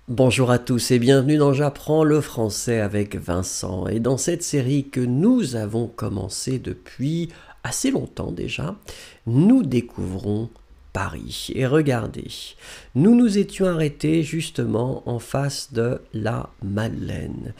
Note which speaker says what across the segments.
Speaker 1: Bonjour à tous et bienvenue dans J'apprends le français avec Vincent. Et dans cette série que nous avons commencé depuis assez longtemps déjà, nous découvrons Paris. Et regardez, nous nous étions arrêtés justement en face de la Madeleine.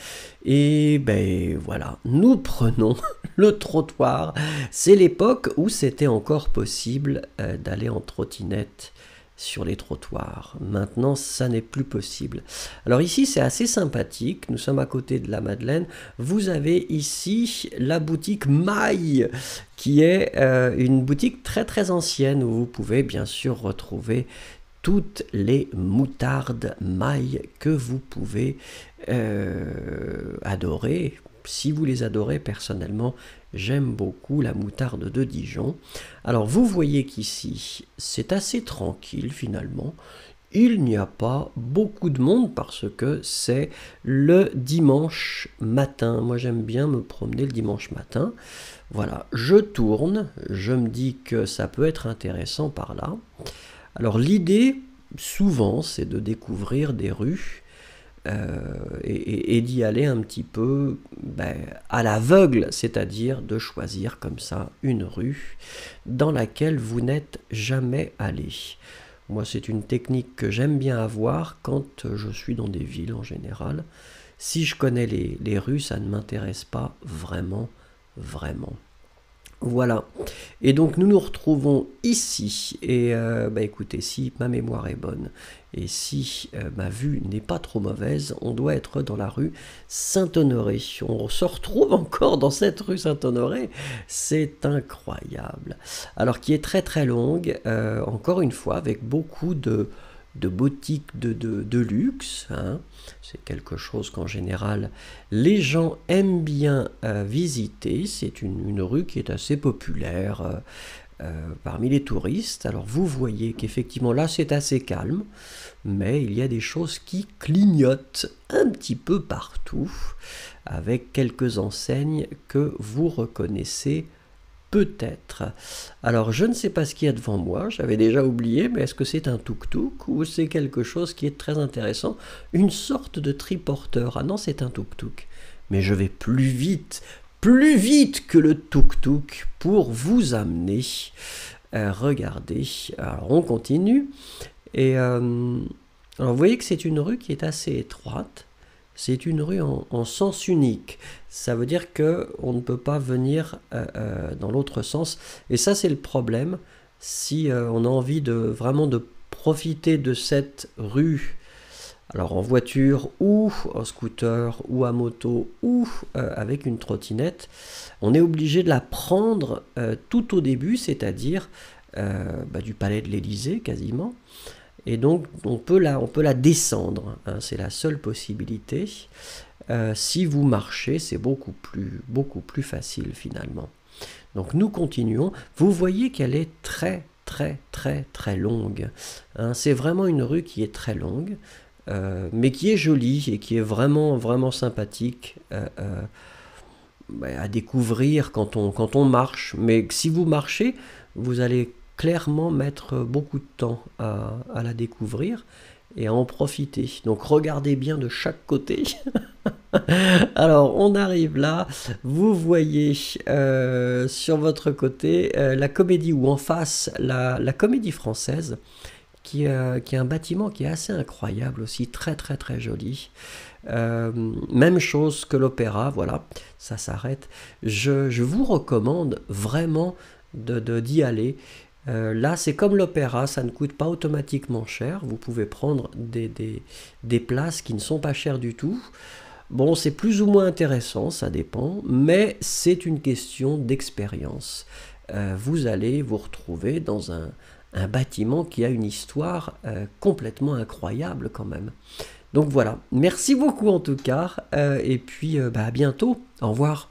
Speaker 1: Et ben voilà, nous prenons le trottoir. C'est l'époque où c'était encore possible d'aller en trottinette sur les trottoirs. Maintenant, ça n'est plus possible. Alors ici, c'est assez sympathique. Nous sommes à côté de la Madeleine. Vous avez ici la boutique Maille, qui est une boutique très très ancienne où vous pouvez bien sûr retrouver toutes les moutardes Maille que vous pouvez adorer. Si vous les adorez, personnellement, j'aime beaucoup la moutarde de Dijon. Alors vous voyez qu'ici, c'est assez tranquille finalement. Il n'y a pas beaucoup de monde parce que c'est le dimanche matin. Moi j'aime bien me promener le dimanche matin. Voilà, je tourne, je me dis que ça peut être intéressant par là. Alors l'idée, souvent, c'est de découvrir des rues et d'y aller un petit peu à l'aveugle, c'est-à-dire de choisir comme ça une rue dans laquelle vous n'êtes jamais allé. Moi, c'est une technique que j'aime bien avoir quand je suis dans des villes en général. Si je connais les rues, ça ne m'intéresse pas vraiment, vraiment. Voilà. Et donc nous nous retrouvons ici. Et écoutez, si ma mémoire est bonne et si ma vue n'est pas trop mauvaise, on doit être dans la rue Saint-Honoré. On se retrouve encore dans cette rue Saint-Honoré. C'est incroyable. Alors qui est très très longue, encore une fois, avec beaucoup de boutiques de luxe. Hein. C'est quelque chose qu'en général les gens aiment bien visiter. C'est une rue qui est assez populaire parmi les touristes. Alors vous voyez qu'effectivement là c'est assez calme, mais il y a des choses qui clignotent un petit peu partout, avec quelques enseignes que vous reconnaissez peut-être. Alors, je ne sais pas ce qu'il y a devant moi, j'avais déjà oublié, mais est-ce que c'est un tuk-tuk ou c'est quelque chose qui est très intéressant? Une sorte de triporteur. Ah non, c'est un tuk-tuk. Mais je vais plus vite que le tuk-tuk pour vous amener. Regardez. Alors, on continue. Et alors, vous voyez que c'est une rue qui est assez étroite. C'est une rue en sens unique. Ça veut dire qu'on ne peut pas venir dans l'autre sens. Et ça, c'est le problème. Si on a envie vraiment de profiter de cette rue, alors en voiture ou en scooter ou à moto ou avec une trottinette, on est obligé de la prendre tout au début, c'est-à-dire du palais de l'Élysée quasiment. Et donc on peut la descendre, hein, c'est la seule possibilité. Si vous marchez, c'est beaucoup plus facile finalement. Donc nous continuons. Vous voyez qu'elle est très très très très longue. Hein, c'est vraiment une rue qui est très longue, mais qui est jolie et qui est vraiment vraiment sympathique à découvrir quand on marche. Mais si vous marchez, vous allez clairement mettre beaucoup de temps à la découvrir et à en profiter. Donc regardez bien de chaque côté. Alors on arrive là, vous voyez sur votre côté la comédie ou en face la comédie française qui est un bâtiment qui est assez incroyable aussi, très très très joli. Même chose que l'opéra, voilà, ça s'arrête. Je vous recommande vraiment d'y aller. Là, c'est comme l'opéra, ça ne coûte pas automatiquement cher. Vous pouvez prendre des places qui ne sont pas chères du tout. Bon, c'est plus ou moins intéressant, ça dépend, mais c'est une question d'expérience. Vous allez vous retrouver dans un bâtiment qui a une histoire complètement incroyable quand même. Donc voilà, merci beaucoup en tout cas, et puis à bientôt, au revoir.